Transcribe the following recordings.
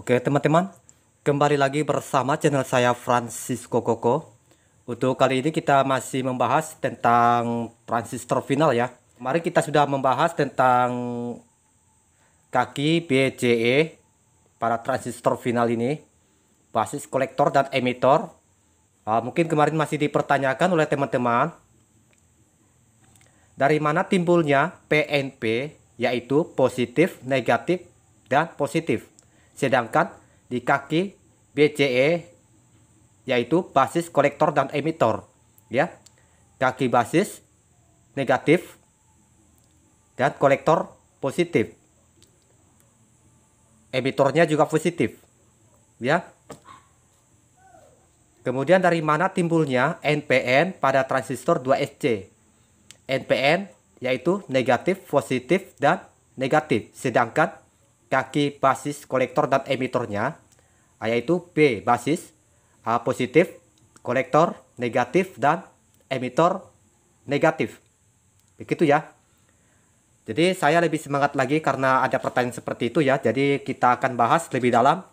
Oke teman-teman, kembali lagi bersama channel saya Francisco Koko. Untuk kali ini kita masih membahas tentang transistor final ya. Kemarin kita sudah membahas tentang kaki BCE pada transistor final ini, basis kolektor dan emitor. Mungkin kemarin masih dipertanyakan oleh teman-teman, dari mana timbulnya PNP, yaitu positif, negatif, dan positif. Sedangkan di kaki BCE yaitu basis kolektor dan emitor ya. Kaki basis negatif dan kolektor positif. Emitornya juga positif ya. Kemudian dari mana timbulnya NPN pada transistor 2SC? NPN yaitu negatif, positif, dan negatif. Sedangkan kaki basis kolektor dan emitornya yaitu B basis positif, kolektor negatif, dan emitor negatif. Begitu ya. Jadi saya lebih semangat lagi karena ada pertanyaan seperti itu ya. Jadi kita akan bahas lebih dalam.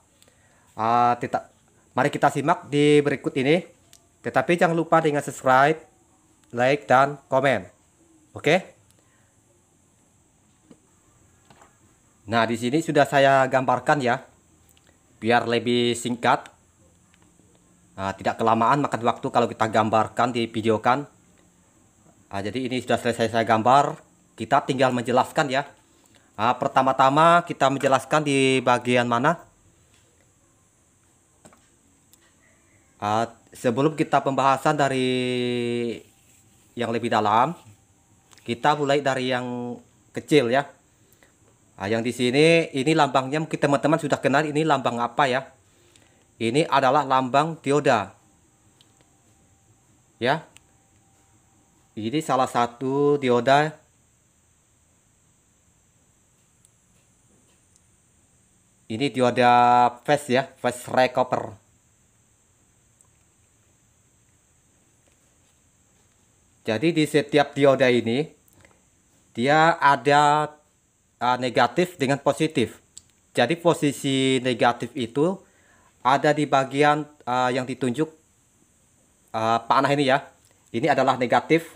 Mari kita simak di berikut ini. Tetapi jangan lupa dengan subscribe, like, dan komen. Oke. Nah, di sini sudah saya gambarkan ya, biar lebih singkat. Tidak kelamaan makan waktu kalau kita gambarkan di videokan. Jadi ini sudah selesai saya gambar, kita tinggal menjelaskan ya. Pertama-tama kita menjelaskan di bagian mana. Sebelum kita pembahasan dari yang lebih dalam, kita mulai dari yang kecil ya. Yang di sini ini lambangnya mungkin teman-teman sudah kenal, ini lambang apa ya? Ini adalah lambang dioda. Ya. Ini salah satu dioda. Ini dioda phase ya, phase recover. Jadi di setiap dioda ini dia ada negatif dengan positif. Jadi posisi negatif itu ada di bagian yang ditunjuk panah ini ya. Ini adalah negatif.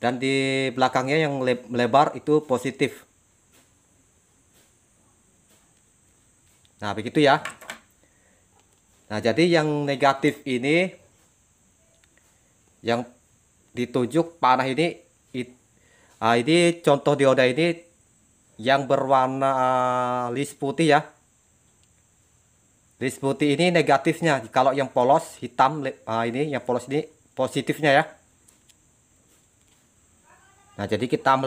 Dan di belakangnya yang melebar itu positif. Nah, begitu ya. Nah, jadi yang negatif ini, yang ditunjuk panah ini, ini contoh dioda ini yang berwarna list putih ya. List putih ini negatifnya. Kalau yang polos hitam, ini yang polos ini positifnya ya. Nah, jadi kita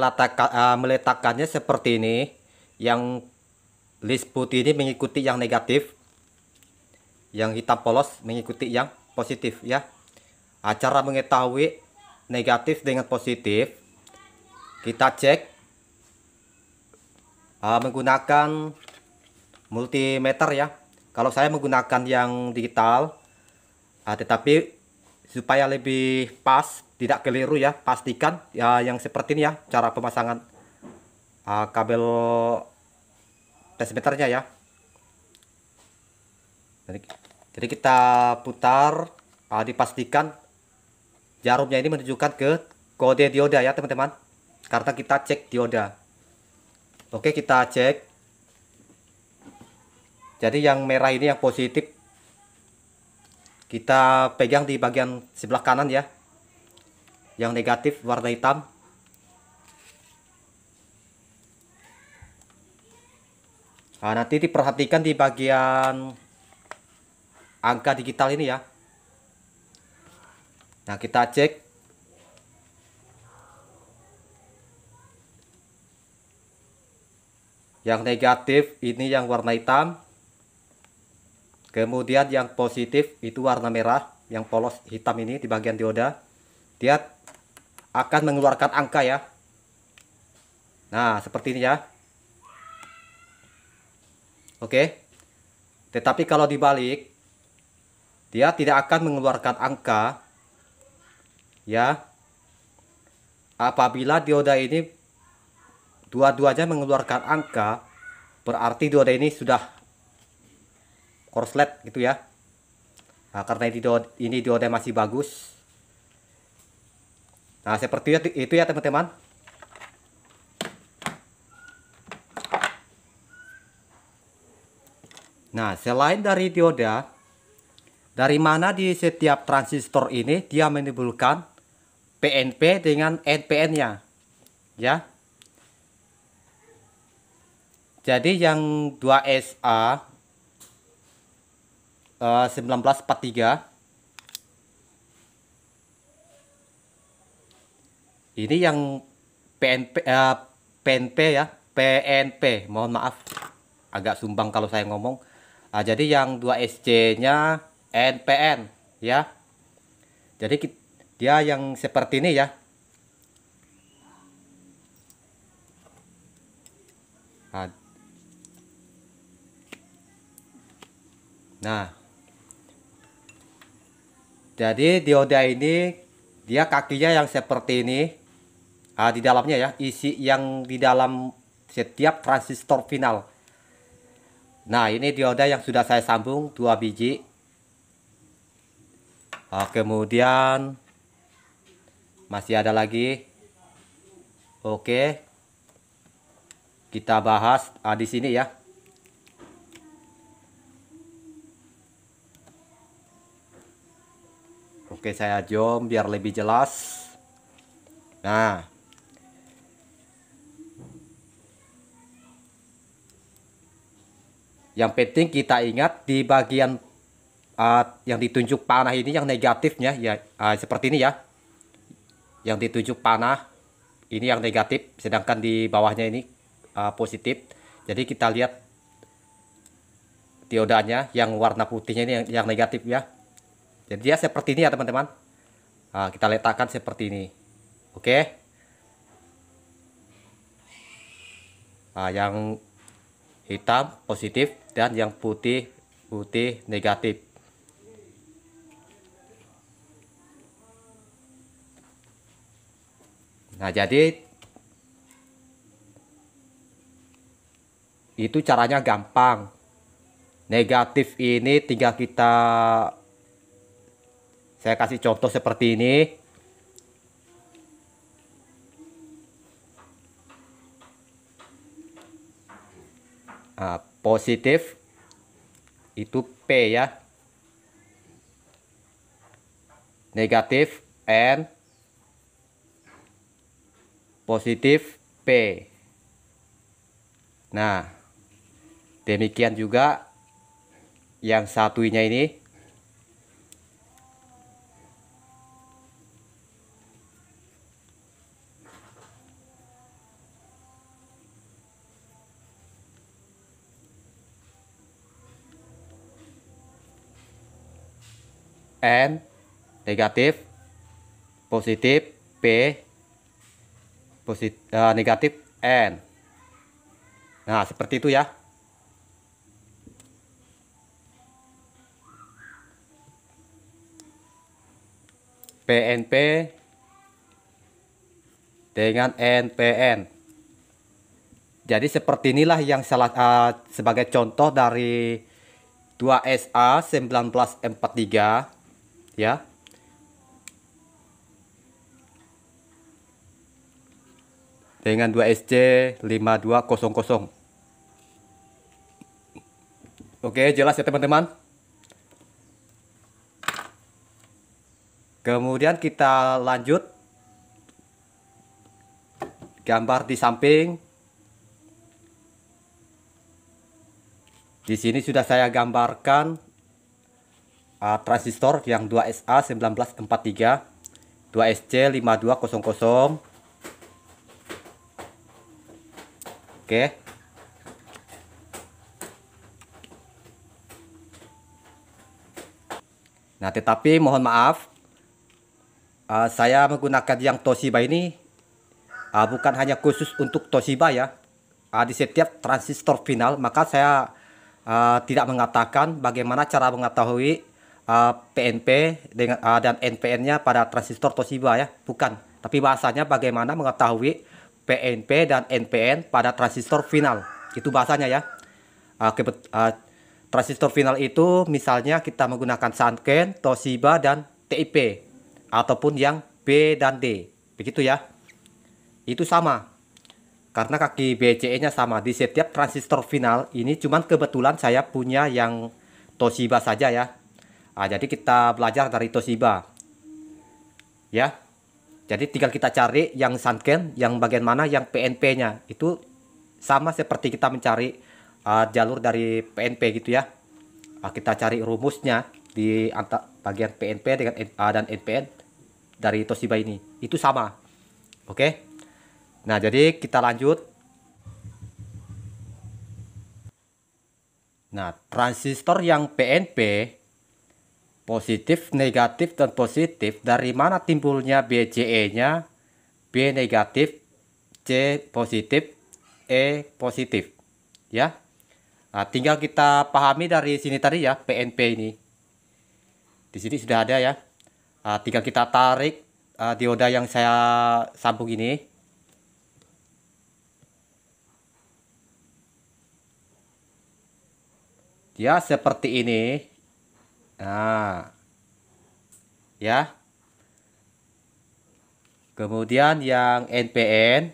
meletakkannya seperti ini. Yang list putih ini mengikuti yang negatif, yang hitam polos mengikuti yang positif ya. Cara mengetahui negatif dengan positif, kita cek menggunakan multimeter ya. Kalau saya menggunakan yang digital, tetapi supaya lebih pas, tidak keliru ya, pastikan ya yang seperti ini ya cara pemasangan kabel transmitternya ya. Jadi kita putar, dipastikan jarumnya ini menunjukkan ke kode dioda ya teman-teman, karena kita cek dioda. Oke, kita cek. Jadi yang merah ini yang positif, kita pegang di bagian sebelah kanan ya. Yang negatif warna hitam. Nanti diperhatikan di bagian angka digital ini ya. Nah, kita cek. Yang negatif ini yang warna hitam. Kemudian yang positif itu warna merah, yang polos hitam ini di bagian dioda. Dia akan mengeluarkan angka ya. Nah, seperti ini ya. Oke. Tetapi kalau dibalik, dia tidak akan mengeluarkan angka ya. Apabila dioda ini dua-duanya mengeluarkan angka berarti dioda ini sudah korslet gitu ya. Nah, karena ini dioda masih bagus. Nah, seperti itu ya teman-teman. Nah, selain dari dioda, dari mana di setiap transistor ini dia menimbulkan PNP dengan NPN-nya, ya. Jadi yang 2SA 1943 ini yang PNP ya, PNP. Mohon maaf, agak sumbang kalau saya ngomong. Nah, jadi yang 2SC-nya NPN ya. Jadi dia yang seperti ini ya. Nah, jadi dioda ini dia kakinya yang seperti ini. Di dalamnya ya, isi yang di dalam setiap transistor final. Nah, ini dioda yang sudah saya sambung 2 biji. Kemudian masih ada lagi. Oke, kita bahas di sini ya. Oke, saya zoom biar lebih jelas. Nah, yang penting kita ingat di bagian yang ditunjuk panah ini yang negatifnya ya, seperti ini ya. Yang ditunjuk panah ini yang negatif, sedangkan di bawahnya ini positif. Jadi kita lihat diodanya yang warna putihnya ini yang negatif ya. Jadi dia seperti ini ya teman-teman. Kita letakkan seperti ini. Oke. Yang hitam positif dan yang putih negatif. Nah, jadi itu caranya gampang. Negatif ini tinggal saya kasih contoh seperti ini. Positif itu P ya. Negatif N. Positif P. Nah, demikian juga yang satunya ini. N negatif, positif P, negatif N. Nah, seperti itu ya. PNP dengan NPN. Jadi seperti inilah yang sebagai contoh dari 2SA 1943 ya. Dengan 2SC 5200. Oke, jelas ya teman-teman. Kemudian kita lanjut gambar di samping. Di sini sudah saya gambarkan transistor yang 2SA 1943, 2SC 5200. Oke. Nah, tetapi mohon maaf, saya menggunakan yang Toshiba ini bukan hanya khusus untuk Toshiba ya. Di setiap transistor final, maka saya tidak mengatakan bagaimana cara mengetahui PNP dan NPN-nya pada transistor Toshiba ya, bukan. Tapi bahasanya bagaimana mengetahui PNP dan NPN pada transistor final. Itu bahasanya ya. Transistor final itu misalnya kita menggunakan Sanken, Toshiba, dan TIP. Ataupun yang B dan D. Begitu ya. Itu sama. Karena kaki BCE-nya sama. Di setiap transistor final ini cuman kebetulan saya punya yang Toshiba saja ya. Jadi kita belajar dari Toshiba. Ya. Jadi tinggal kita cari yang Sanken, yang bagian mana yang PNP-nya. Itu sama seperti kita mencari jalur dari PNP gitu ya. Kita cari rumusnya di antara bagian PNP dengan dan NPN dari Toshiba ini. Itu sama. Oke. Nah, jadi kita lanjut. Nah, transistor yang PNP positif, negatif, dan positif, dari mana timbulnya BCE-nya? B negatif, C positif, E positif. Ya. Nah, tinggal kita pahami dari sini tadi ya, PNP ini. Di sini sudah ada ya. Tinggal kita tarik dioda yang saya sambung ini. Dia seperti ini. Nah, ya. Kemudian yang NPN,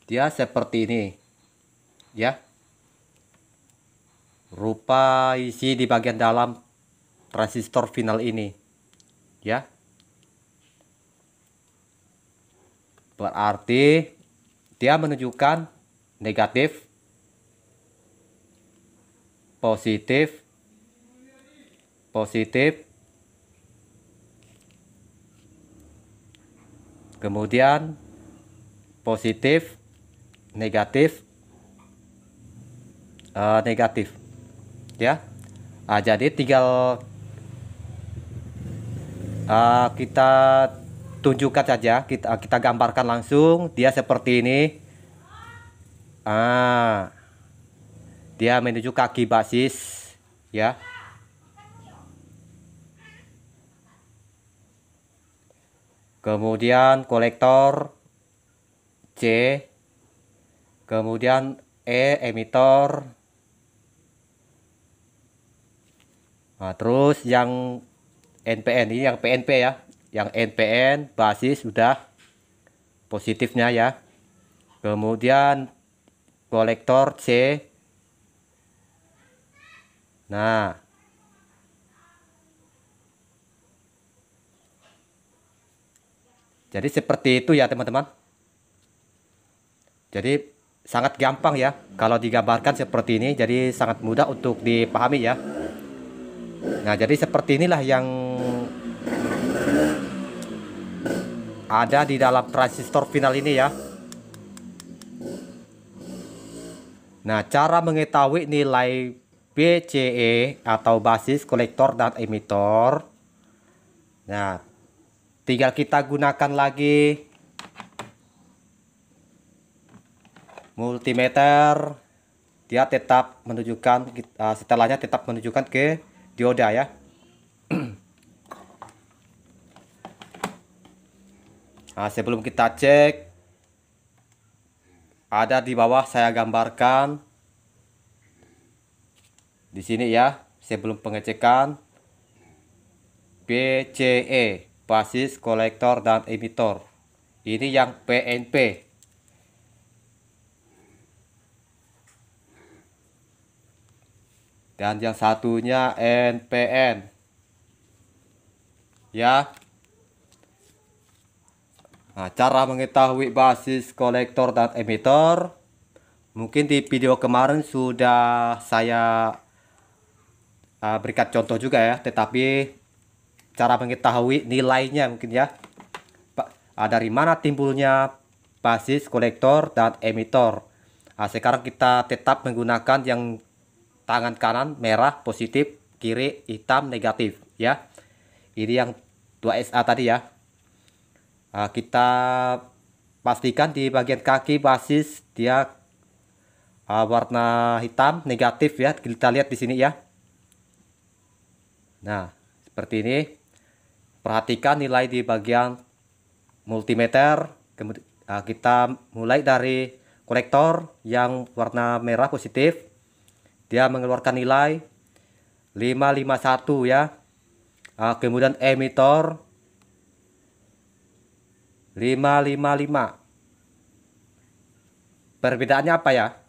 dia seperti ini. Ya. Rupa isi di bagian dalam transistor final ini. Ya. Berarti dia menunjukkan negatif, positif, positif, kemudian positif, negatif, negatif ya. Jadi tinggal kita tunjukkan saja, kita gambarkan langsung dia seperti ini. Dia menuju kaki basis ya. Kemudian kolektor C, kemudian E emitor. Nah, terus yang NPN ini yang PNP ya. Yang NPN basis sudah positifnya ya. Kemudian kolektor C. Nah, jadi seperti itu ya teman-teman. Jadi sangat gampang ya kalau digambarkan seperti ini. Jadi sangat mudah untuk dipahami ya. Nah, jadi seperti inilah yang ada di dalam transistor final ini ya. Nah, cara mengetahui nilai BCE atau basis, kolektor, dan emitor. Nah, tinggal kita gunakan lagi multimeter. Dia tetap menunjukkan, setelahnya tetap menunjukkan ke dioda ya. Nah, sebelum kita cek, ada di bawah saya gambarkan di sini ya, sebelum pengecekan BCE, basis, kolektor, dan emitor. Ini yang PNP. Dan yang satunya NPN. Ya. Nah, cara mengetahui basis, kolektor, dan emitor mungkin di video kemarin sudah saya berikan contoh juga ya, tetapi cara mengetahui nilainya mungkin ya, dari mana timbulnya basis, kolektor, dan emitor. Sekarang kita tetap menggunakan yang tangan kanan merah positif, kiri hitam negatif ya. Ini yang 2SA tadi ya. Kita pastikan di bagian kaki basis dia warna hitam negatif ya. Kita lihat di sini ya. Nah, seperti ini. Perhatikan nilai di bagian multimeter, kemudian Kita mulai dari kolektor yang warna merah positif. Dia mengeluarkan nilai 551 ya. Kemudian emitor 555. Perbedaannya apa ya?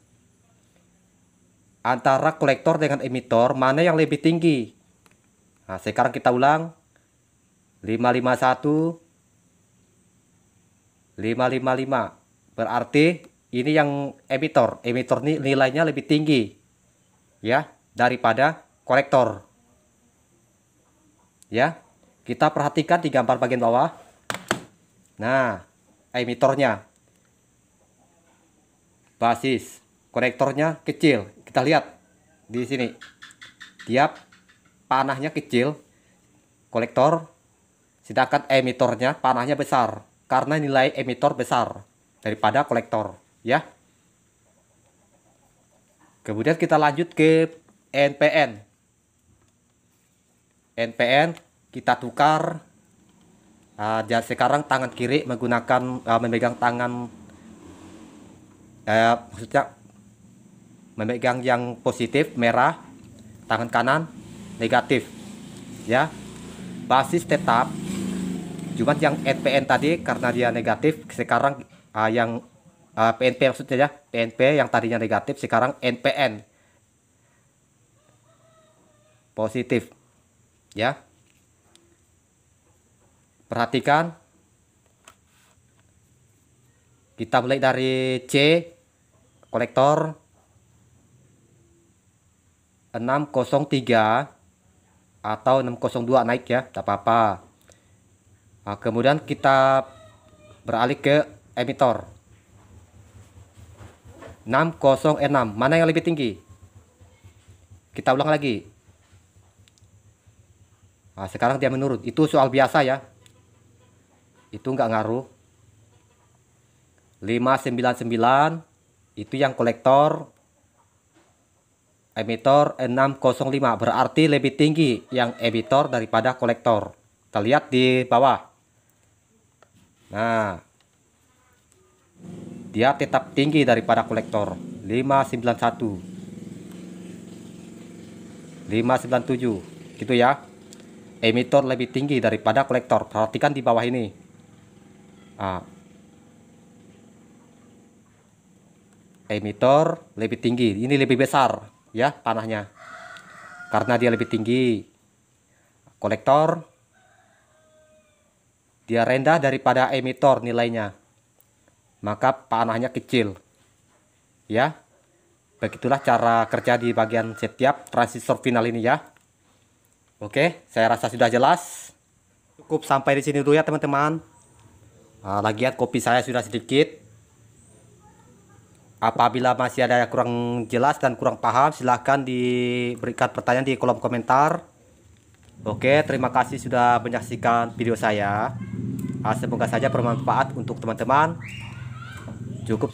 Antara kolektor dengan emitor, mana yang lebih tinggi? Sekarang kita ulang. 551, 555. Berarti ini yang emitor. Emitor ini nilainya lebih tinggi ya daripada kolektor. Ya. Kita perhatikan di gambar bagian bawah. Nah, emitornya basis, konektornya kecil. Kita lihat di sini. Dia panahnya kecil, kolektor, sedangkan emitornya panahnya besar karena nilai emitor besar daripada kolektor, ya. Kemudian kita lanjut ke NPN. NPN kita tukar. Sekarang tangan kiri menggunakan memegang tangan, maksudnya memegang yang positif merah, tangan kanan negatif ya. Basis tetap, cuman yang NPN tadi karena dia negatif, sekarang yang PNP maksudnya ya, PNP yang tadinya negatif sekarang NPN positif ya. Perhatikan, kita mulai dari C, kolektor 603 atau 602 naik ya, tak apa-apa. Kemudian kita beralih ke emitor 606. Mana yang lebih tinggi? Kita ulang lagi. Sekarang dia menurun. Itu soal biasa ya. Itu nggak ngaruh. 599 itu yang kolektor. Emitor 605, berarti lebih tinggi yang emitor daripada kolektor. Kita lihat di bawah. Nah, dia tetap tinggi daripada kolektor. 591, 597 gitu ya. Emitor lebih tinggi daripada kolektor. Perhatikan di bawah ini. Emitor lebih tinggi, ini lebih besar ya panahnya karena dia lebih tinggi. Kolektor dia rendah daripada emitor nilainya, maka panahnya kecil ya. Begitulah cara kerja di bagian setiap transistor final ini ya. Oke, saya rasa sudah jelas. Cukup sampai di sini dulu ya teman-teman. Lagian kopi saya sudah sedikit. Apabila masih ada yang kurang jelas dan kurang paham, silahkan diberikan pertanyaan di kolom komentar. Oke, terima kasih sudah menyaksikan video saya. Semoga saja bermanfaat untuk teman-teman. Cukup.